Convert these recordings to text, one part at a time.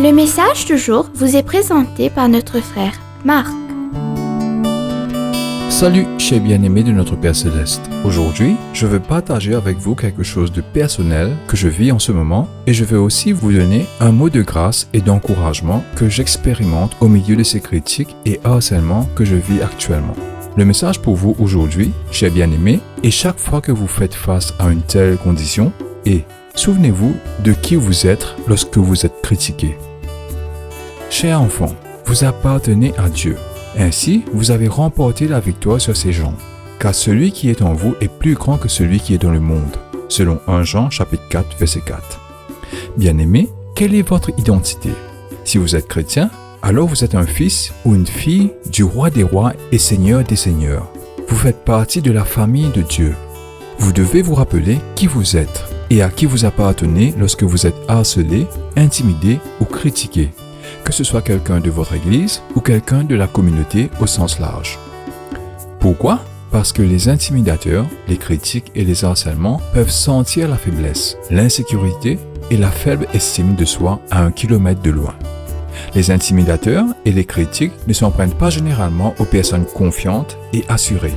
Le message du jour vous est présenté par notre frère Marc. Salut, chers bien-aimés de notre Père Céleste. Aujourd'hui, je veux partager avec vous quelque chose de personnel que je vis en ce moment et je veux aussi vous donner un mot de grâce et d'encouragement que j'expérimente au milieu de ces critiques et harcèlements que je vis actuellement. Le message pour vous aujourd'hui, chers bien-aimés, est chaque fois que vous faites face à une telle condition et souvenez-vous de qui vous êtes lorsque vous êtes critiqué. Chers enfants, vous appartenez à Dieu. Ainsi, vous avez remporté la victoire sur ces gens, car celui qui est en vous est plus grand que celui qui est dans le monde, selon 1 Jean chapitre 4, verset 4. Bien-aimés, quelle est votre identité? Si vous êtes chrétien, alors vous êtes un fils ou une fille du roi des rois et seigneur des seigneurs. Vous faites partie de la famille de Dieu. Vous devez vous rappeler qui vous êtes et à qui vous appartenez lorsque vous êtes harcelé, intimidé ou critiqué, que ce soit quelqu'un de votre église ou quelqu'un de la communauté au sens large. Pourquoi? Parce que les intimidateurs, les critiques et les harcèlements peuvent sentir la faiblesse, l'insécurité et la faible estime de soi à 1 kilomètre de loin. Les intimidateurs et les critiques ne s'en prennent pas généralement aux personnes confiantes et assurées.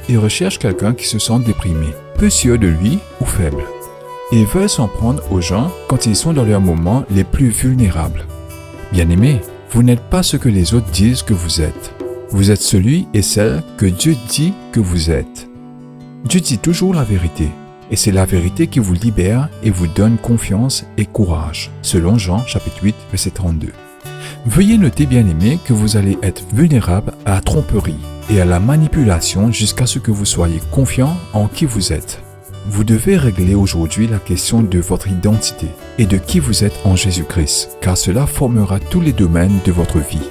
Ils recherchent quelqu'un qui se sent déprimé, peu sûr de lui ou faible. Ils veulent s'en prendre aux gens quand ils sont dans leurs moments les plus vulnérables. Bien-aimés, vous n'êtes pas ce que les autres disent que vous êtes. Vous êtes celui et celle que Dieu dit que vous êtes. Dieu dit toujours la vérité, et c'est la vérité qui vous libère et vous donne confiance et courage, selon Jean chapitre 8, verset 32. Veuillez noter, bien-aimés, que vous allez être vulnérable à la tromperie et à la manipulation jusqu'à ce que vous soyez confiant en qui vous êtes. Vous devez régler aujourd'hui la question de votre identité et de qui vous êtes en Jésus-Christ, car cela formera tous les domaines de votre vie.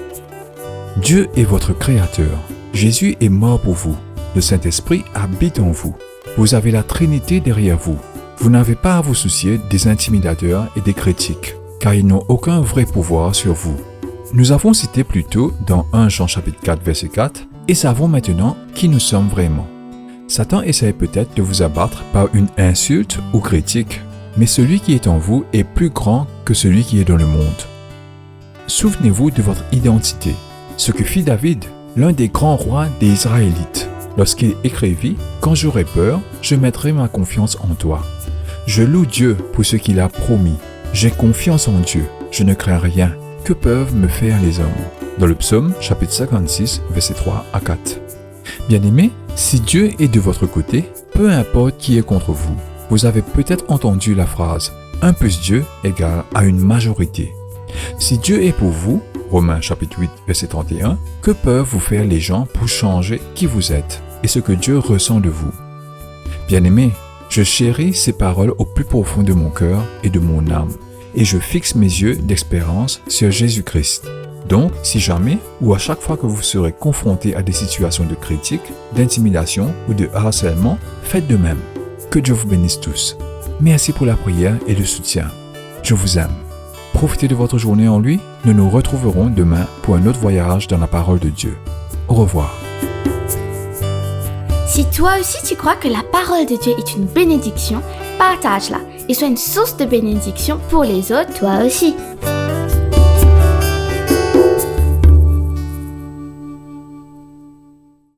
Dieu est votre Créateur. Jésus est mort pour vous. Le Saint-Esprit habite en vous. Vous avez la Trinité derrière vous. Vous n'avez pas à vous soucier des intimidateurs et des critiques, car ils n'ont aucun vrai pouvoir sur vous. Nous avons cité plus tôt dans 1 Jean chapitre 4, verset 4, et savons maintenant qui nous sommes vraiment. Satan essaie peut-être de vous abattre par une insulte ou critique, mais celui qui est en vous est plus grand que celui qui est dans le monde. Souvenez-vous de votre identité, ce que fit David, l'un des grands rois des Israélites, lorsqu'il écrivit « Quand j'aurai peur, je mettrai ma confiance en toi. Je loue Dieu pour ce qu'il a promis. J'ai confiance en Dieu, je ne crains rien. Que peuvent me faire les hommes ?» Dans le psaume chapitre 56, versets 3 à 4. Bien-aimés, si Dieu est de votre côté, peu importe qui est contre vous. Vous avez peut-être entendu la phrase « 1 plus Dieu égale à une majorité ». Si Dieu est pour vous, Romains chapitre 8, verset 31, que peuvent vous faire les gens pour changer qui vous êtes et ce que Dieu ressent de vous? Bien-aimés, je chéris ces paroles au plus profond de mon cœur et de mon âme, et je fixe mes yeux d'espérance sur Jésus-Christ. Donc, si jamais ou à chaque fois que vous serez confronté à des situations de critique, d'intimidation ou de harcèlement, faites de même. Que Dieu vous bénisse tous. Merci pour la prière et le soutien. Je vous aime. Profitez de votre journée en lui. Nous nous retrouverons demain pour un autre voyage dans la parole de Dieu. Au revoir. Si toi aussi tu crois que la parole de Dieu est une bénédiction, partage-la et sois une source de bénédiction pour les autres, toi aussi.